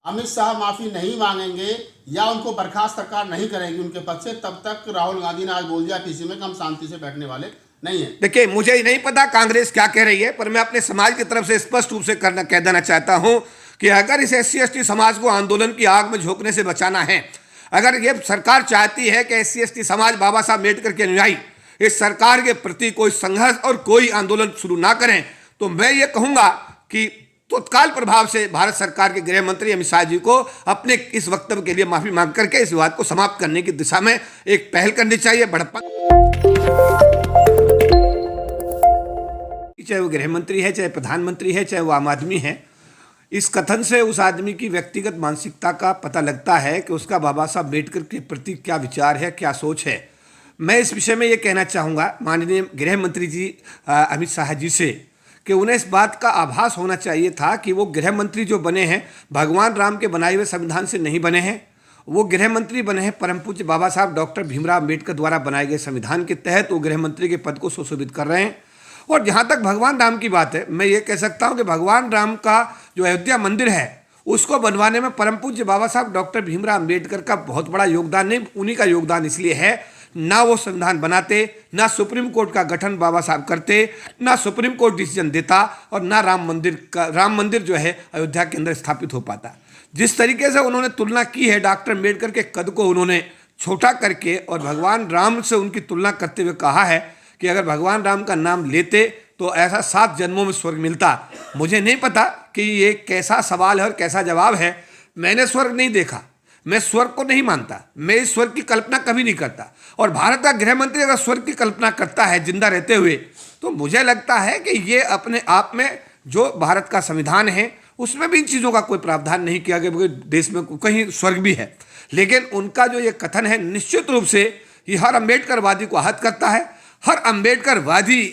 अमित शाह माफी नहीं मांगेंगे या उनको बर्खास्त सरकार नहीं करेगी उनके पद से, तब तक राहुल गांधी ने आज बोल दिया किसी में कि हम शांति से बैठने वाले नहीं है। देखिए, मुझे नहीं पता कांग्रेस क्या कह रही है, पर मैं अपने समाज की तरफ से स्पष्ट रूप से कह देना चाहता हूं कि अगर इस SC/ST समाज को आंदोलन की आग में झोंकने से बचाना है, अगर ये सरकार चाहती है कि SC/ST समाज बाबा साहब अम्बेडकर के अनुयायी इस सरकार के प्रति कोई संघर्ष और कोई आंदोलन शुरू ना करें, तो मैं ये कहूंगा कि तत्काल प्रभाव से भारत सरकार के गृह मंत्री अमित शाह जी को अपने इस वक्तव्य के लिए माफी मांग करके इस विवाद को समाप्त करने की दिशा में एक पहल करनी चाहिए। बड़प्पा, चाहे वो गृह मंत्री है, चाहे प्रधानमंत्री है, चाहे वो आम आदमी है, इस कथन से उस आदमी की व्यक्तिगत मानसिकता का पता लगता है कि उसका बाबा साहब अम्बेडकर के प्रति क्या विचार है, क्या सोच है। मैं इस विषय में ये कहना चाहूँगा माननीय गृह मंत्री जी अमित शाह जी से कि उन्हें इस बात का आभास होना चाहिए था कि वो गृह मंत्री जो बने हैं भगवान राम के बनाए हुए संविधान से नहीं बने हैं, वो गृह मंत्री बने हैं परम पूज्य बाबा साहब डॉक्टर भीमराव अम्बेडकर द्वारा बनाए गए संविधान के तहत वो गृह मंत्री के पद को सुशोभित कर रहे हैं। और जहाँ तक भगवान राम की बात है, मैं ये कह सकता हूँ कि भगवान राम का जो अयोध्या मंदिर है उसको बनवाने में परम पूज्य बाबा साहब डॉक्टर भीमराव अम्बेडकर का बहुत बड़ा योगदान नहीं, उन्हीं का योगदान इसलिए है, ना वो संविधान बनाते, ना सुप्रीम कोर्ट का गठन बाबा साहब करते, ना सुप्रीम कोर्ट डिसीजन देता, और ना राम मंदिर जो है अयोध्या के अंदर स्थापित हो पाता। जिस तरीके से उन्होंने तुलना की है डॉक्टर अम्बेडकर के कद को उन्होंने छोटा करके और भगवान राम से उनकी तुलना करते हुए कहा है कि अगर भगवान राम का नाम लेते तो ऐसा 7 जन्मों में स्वर्ग मिलता। मुझे नहीं पता कि ये कैसा सवाल है और कैसा जवाब है। मैंने स्वर्ग नहीं देखा, मैं स्वर्ग को नहीं मानता, मैं इस स्वर्ग की कल्पना कभी नहीं करता। और भारत का गृह मंत्री अगर स्वर्ग की कल्पना करता है जिंदा रहते हुए, तो मुझे लगता है कि ये अपने आप में जो भारत का संविधान है उसमें भी इन चीज़ों का कोई प्रावधान नहीं किया गया, देश में कहीं स्वर्ग भी है। लेकिन उनका जो ये कथन है निश्चित रूप से ये हर अम्बेडकरवादी को आहत करता है, हर अम्बेडकरवादी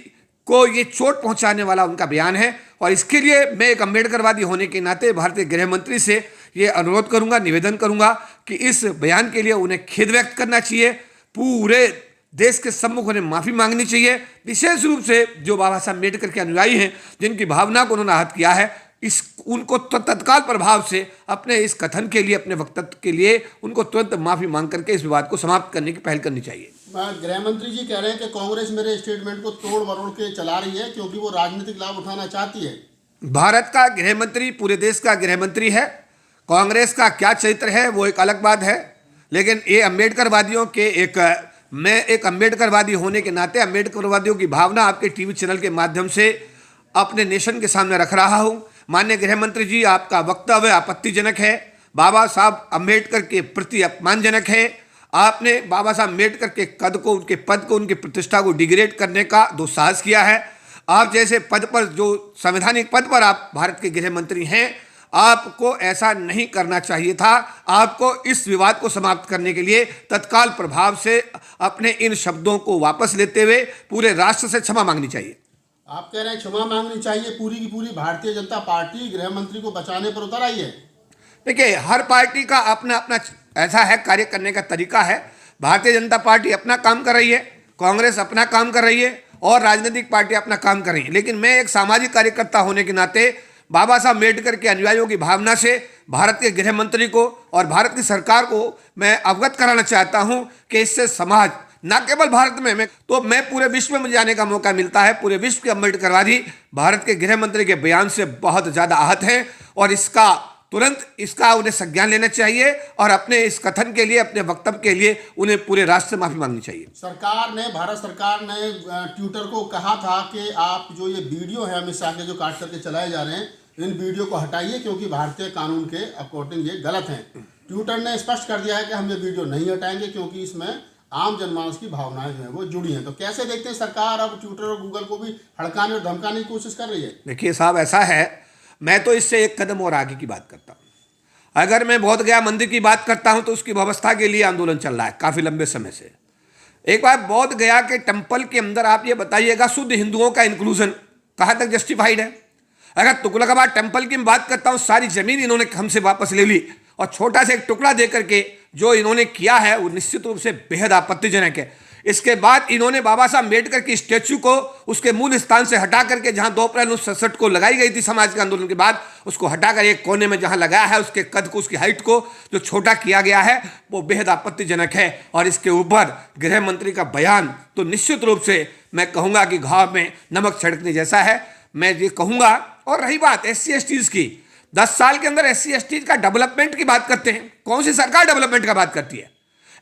को ये चोट पहुंचाने वाला उनका बयान है। और इसके लिए मैं एक अम्बेडकरवादी होने के नाते भारतीय गृह मंत्री से ये अनुरोध करूंगा, निवेदन करूंगा कि इस बयान के लिए उन्हें खेद व्यक्त करना चाहिए, पूरे देश के सम्मुख उन्हें माफ़ी मांगनी चाहिए। विशेष रूप से जो बाबा साहब अम्बेडकर के अनुयायी हैं जिनकी भावना को उन्होंने आहत किया है, उनको तत्काल प्रभाव से अपने इस कथन के लिए, अपने वक्तव्य के लिए उनको तुरंत माफ़ी मांग करके इस विवाद को समाप्त करने की पहल करनी चाहिए। गृह मंत्री जी कह रहे हैं कि कांग्रेस मेरे स्टेटमेंट को तोड़ मरोड़ के चला रही है क्योंकि वो राजनीतिक लाभ उठाना चाहती है। भारत का गृह मंत्री पूरे देश का गृह मंत्री है, कांग्रेस का क्या चरित्र है वो एक अलग बात है। लेकिन ये अम्बेडकरवादियों के मैं एक अम्बेडकरवादी होने के नाते अम्बेडकरवादियों की भावना आपके टीवी चैनल के माध्यम से अपने नेशन के सामने रख रहा हूँ। माननीय गृह मंत्री जी, आपका वक्तव्य आपत्तिजनक है, बाबा साहब अम्बेडकर के प्रति अपमानजनक है। आपने बाबा साहब अम्बेडकर के कद को, उनके पद को, उनकी प्रतिष्ठा को डिग्रेड करने का दुस्साहस किया है। आप जैसे पद पर, जो संवैधानिक पद पर आप भारत के गृह मंत्री हैं, आपको ऐसा नहीं करना चाहिए था। आपको इस विवाद को समाप्त करने के लिए तत्काल प्रभाव से अपने इन शब्दों को वापस लेते हुए पूरे राष्ट्र से क्षमा मांगनी चाहिए। आप कह रहे हैं क्षमा मांगनी चाहिए, पूरी की पूरी भारतीय जनता पार्टी गृह मंत्री को बचाने पर उतर आई है। देखिए, हर पार्टी का अपना अपना ऐसा है कार्य करने का तरीका है। भारतीय जनता पार्टी अपना काम कर रही है, कांग्रेस अपना काम कर रही है और राजनीतिक पार्टी अपना काम कर रही है। लेकिन मैं एक सामाजिक कार्यकर्ता होने के नाते बाबा साहब अम्बेडकर के अनुयायियों की भावना से भारत के गृह मंत्री को और भारत की सरकार को मैं अवगत कराना चाहता हूं कि इससे समाज, न केवल भारत में, मैं पूरे विश्व में जाने का मौका मिलता है। पूरे विश्व के अम्बेडकरवादी भारत के गृह मंत्री के बयान से बहुत ज़्यादा आहत हैं और तुरंत इसका उन्हें संज्ञान लेना चाहिए और अपने इस कथन के लिए, अपने वक्तव्य के लिए उन्हें पूरे राष्ट्र से माफी मांगनी चाहिए। भारत सरकार ने ट्विटर को कहा था कि आप जो ये वीडियो है अमित शाह के जो काट करके चलाए जा रहे हैं, इन वीडियो को हटाइए क्योंकि भारतीय कानून के अकॉर्डिंग ये गलत है। ट्विटर ने स्पष्ट कर दिया है कि हम ये वीडियो नहीं हटाएंगे क्योंकि इसमें आम जनमानस की भावनाएं जो है वो जुड़ी हैं। तो कैसे देखते हैं सरकार अब ट्विटर और गूगल को भी हड़काने और धमकाने की कोशिश कर रही है? देखिए साहब, ऐसा है, मैं तो इससे एक कदम और आगे की बात करता हूँ। अगर मैं बोध गया मंदिर की बात करता हूँ तो उसकी व्यवस्था के लिए आंदोलन चल रहा है काफ़ी लंबे समय से। एक बार बोध गया के टेम्पल के अंदर आप ये बताइएगा शुद्ध हिंदुओं का इंक्लूजन कहाँ तक जस्टिफाइड है? अगर तुगलकाबाद टेम्पल की मैं बात करता हूँ, सारी ज़मीन इन्होंने हमसे वापस ले ली और छोटा सा एक टुकड़ा दे करके जो इन्होंने किया है वो निश्चित रूप से बेहद आपत्तिजनक है। इसके बाद इन्होंने बाबा साहब अम्बेडकर की स्टैच्यू को उसके मूल स्थान से हटा करके, जहां 2 अप्रैल 1967 को लगाई गई थी समाज के आंदोलन के बाद, उसको हटाकर एक कोने में जहां लगाया है, उसके कद को, उसकी हाइट को जो छोटा किया गया है, वो बेहद आपत्तिजनक है। और इसके ऊपर गृह मंत्री का बयान तो निश्चित रूप से मैं कहूंगा कि घाव में नमक छिड़कने जैसा है, मैं ये कहूंगा। और रही बात SC/STs की, 10 साल के अंदर SC/STs का डेवलपमेंट की बात करते हैं, कौन सी सरकार डेवलपमेंट का बात करती है?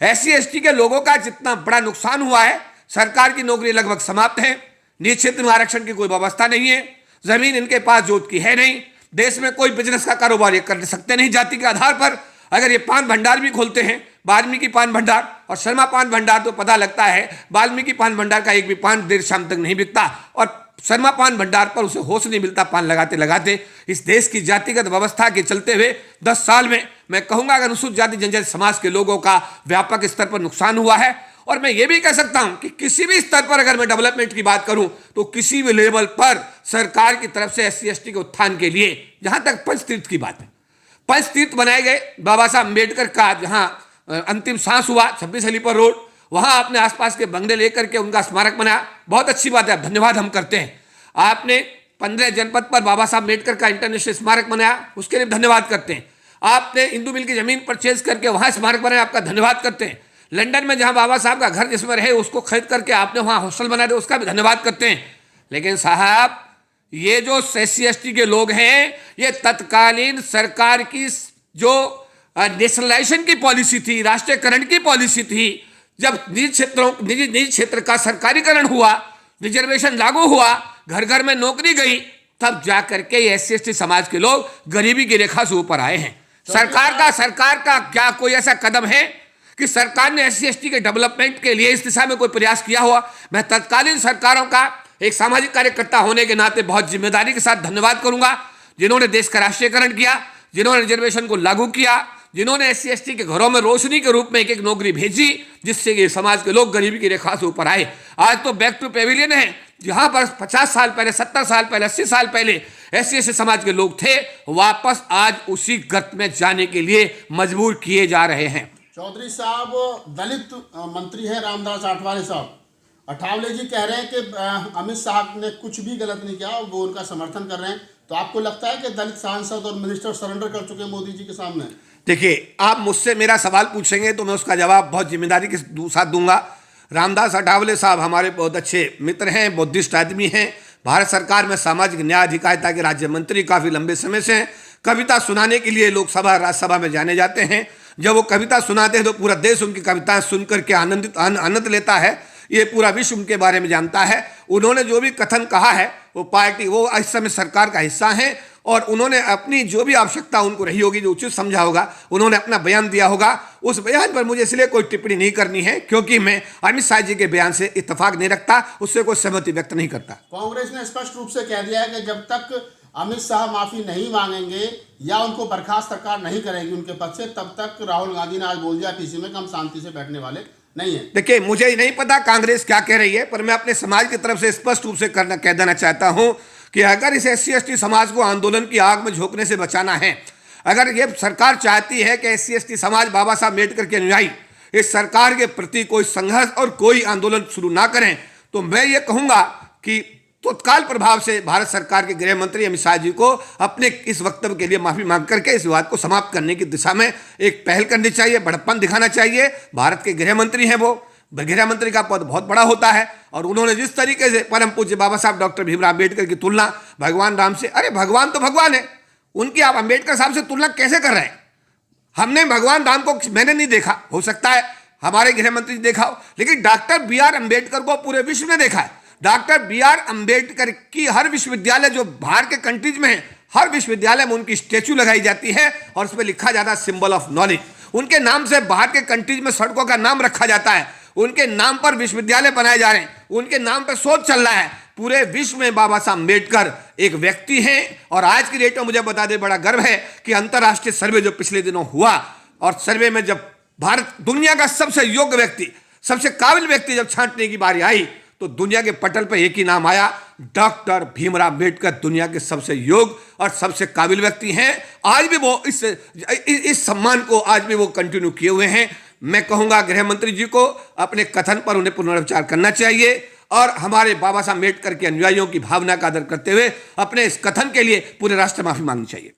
SC/ST के लोगों का जितना बड़ा नुकसान हुआ है, सरकार की नौकरी लगभग समाप्त है, निज क्षेत्र में आरक्षण की कोई व्यवस्था नहीं है, जमीन इनके पास जोत की है नहीं, देश में कोई बिजनेस का कारोबार ये कर सकते नहीं जाति के आधार पर। अगर ये पान भंडार भी खोलते हैं, वाल्मीकि पान भंडार और शर्मा पान भंडार, तो पता लगता है वाल्मीकि पान भंडार का एक भी पान देर शाम तक नहीं बिकता और शर्मा पान भंडार पर उसे होश नहीं मिलता पान लगाते लगाते। इस देश की जातिगत व्यवस्था के चलते हुए 10 साल में मैं कहूंगा अगर अनुसूचित जाति जनजाति समाज के लोगों का व्यापक स्तर पर नुकसान हुआ है। और मैं ये भी कह सकता हूं कि किसी भी स्तर पर अगर मैं डेवलपमेंट की बात करूं तो किसी भी लेवल पर सरकार की तरफ से SC/ST के उत्थान के लिए, जहां तक पंचतीर्थ की बात है, पंचतीर्थ बनाए गए, बाबा साहब अम्बेडकर का जहां अंतिम सांस हुआ 26 अलीपुर रोड, वहां आपने आसपास के बंगले लेकर के उनका स्मारक बनाया, बहुत अच्छी बात है, धन्यवाद हम करते हैं। आपने 15 जनपद पर बाबा साहब अम्बेडकर का इंटरनेशनल स्मारक बनाया, उसके लिए धन्यवाद करते हैं। आपने इंदू मिल की जमीन परचेज करके वहां स्मारक बनाया, आपका धन्यवाद करते हैं। लंदन में जहां बाबा साहब का घर जिसमें रहे उसको खरीद करके आपने वहां हॉस्टल बना दिया, उसका भी धन्यवाद करते हैं। लेकिन साहब, ये जो SC/ST के लोग हैं, ये तत्कालीन सरकार की जो नेशनलाइजेशन की पॉलिसी थी, राष्ट्रीयकरण की पॉलिसी थी, जब निजी क्षेत्र का सरकारीकरण हुआ, रिजर्वेशन लागू हुआ, घर घर में नौकरी गई, तब जाकर के SC/ST समाज के लोग गरीबी की रेखा से ऊपर आए हैं। सरकार का क्या कोई ऐसा कदम है कि सरकार ने SC/ST के डेवलपमेंट के लिए इस दिशा में कोई प्रयास किया हुआ? मैं तत्कालीन सरकारों का एक सामाजिक कार्यकर्ता होने के नाते बहुत जिम्मेदारी के साथ धन्यवाद करूंगा, जिन्होंने देश का राष्ट्रीयकरण किया, जिन्होंने रिजर्वेशन को लागू किया, जिन्होंने SC/ST के घरों में रोशनी के रूप में एक एक नौकरी भेजी, जिससे कि समाज के लोग गरीबी की रेखा से ऊपर आए। आज तो बैक टू पेविलियन है, जहां पर 50 साल पहले, 70 साल पहले, 80 साल पहले SC/ST समाज के लोग थे, वापस आज उसी गर्त में जाने के लिए मजबूर किए जा रहे हैं। चौधरी साहब, दलित मंत्री हैं रामदास आठवले साहब, अठावले जी कह रहे हैं कि अमित शाह ने कुछ भी गलत नहीं किया, वो उनका समर्थन कर रहे हैं। तो आपको लगता है कि दलित सांसद और मिनिस्टर सरेंडर कर चुके हैं मोदी जी के सामने? देखिए, आप मुझसे मेरा सवाल पूछेंगे तो मैं उसका जवाब बहुत जिम्मेदारी के साथ दूंगा। रामदास अठावले साहब हमारे बहुत अच्छे मित्र हैं, बुद्धिस्ट आदमी हैं, भारत सरकार में सामाजिक न्याय अधिकारिता के राज्य मंत्री काफ़ी लंबे समय से हैं। कविता सुनाने के लिए लोकसभा राज्यसभा में जाने जाते हैं। जब वो कविता सुनाते हैं तो पूरा देश उनकी कविताएं सुनकर के आनंद लेता है। ये पूरा विश्व उनके बारे में जानता है। उन्होंने जो भी कथन कहा है, वो इस समय सरकार का हिस्सा है और उन्होंने अपनी जो भी आवश्यकता उनको रही होगी, जो उचित समझा होगा, उन्होंने अपना बयान दिया होगा। उस बयान पर मुझे इसलिए कोई टिप्पणी नहीं करनी है क्योंकि मैं अमित शाह जी के बयान से इत्तेफाक नहीं रखता, उससे कोई सहमति व्यक्त नहीं करता। कांग्रेस ने स्पष्ट रूप से कह दिया है कि जब तक अमित शाह माफी नहीं मांगेंगे या उनको बर्खास्त सरकार नहीं करेगी उनके पद से, तब तक राहुल गांधी ने आज बोल दिया किसी में हम शांति से बैठने वाले नहीं है। देखिए, मुझे नहीं पता कांग्रेस क्या कह रही है, पर मैं अपने समाज की तरफ से स्पष्ट रूप से कह देना चाहता हूं कि अगर इस SC/ST समाज को आंदोलन की आग में झोंकने से बचाना है, अगर ये सरकार चाहती है कि SC/ST समाज बाबा साहब अम्बेडकर के अनुयायी इस सरकार के प्रति कोई संघर्ष और कोई आंदोलन शुरू ना करें, तो मैं ये कहूंगा कि तत्काल प्रभाव से भारत सरकार के गृह मंत्री अमित शाह जी को अपने इस वक्तव्य के लिए माफी मांग करके इस विवाद को समाप्त करने की दिशा में एक पहल करनी चाहिए, बड़प्पन दिखाना चाहिए। भारत के गृह मंत्री हैं, वो गृह मंत्री का पद बहुत बड़ा होता है और उन्होंने जिस तरीके से परम पूज्य बाबा साहब डॉक्टर भीमराव अम्बेडकर की तुलना भगवान राम से, अरे भगवान तो भगवान है, उनकी आप अम्बेडकर साहब से तुलना कैसे कर रहे हैं? हमने भगवान राम को मैंने नहीं देखा, हो सकता है हमारे गृह मंत्री ने देखा हो, लेकिन डॉक्टर BR अम्बेडकर को पूरे विश्व ने देखा है। डॉक्टर BR अम्बेडकर की हर विश्वविद्यालय जो बाहर के कंट्रीज में है, हर विश्वविद्यालय में उनकी स्टैच्यू लगाई जाती है और उस पर लिखा जाता है सिंबल ऑफ नॉलेज। उनके नाम से बाहर के कंट्रीज में सड़कों का नाम रखा जाता है, उनके नाम पर विश्वविद्यालय बनाए जा रहे हैं, उनके नाम पर शोध चल रहा है। पूरे विश्व में बाबा साहब अम्बेडकर एक व्यक्ति हैं और आज की डेट में मुझे बता दें बड़ा गर्व है कि अंतर्राष्ट्रीय सर्वे जो पिछले दिनों हुआ और सर्वे में जब भारत दुनिया का सबसे योग्य व्यक्ति, सबसे काबिल व्यक्ति जब छांटने की बारी आई तो दुनिया के पटल पर एक ही नाम आया, डॉक्टर भीमराव अम्बेडकर दुनिया के सबसे योग्य और सबसे काबिल व्यक्ति हैं। आज भी वो इस सम्मान को आज भी वो कंटिन्यू किए हुए हैं। मैं कहूंगा गृह मंत्री जी को अपने कथन पर उन्हें पुनर्विचार करना चाहिए और हमारे बाबा साहब अम्बेडकर के अनुयायियों की भावना का आदर करते हुए अपने इस कथन के लिए पूरे राष्ट्र माफी मांगनी चाहिए।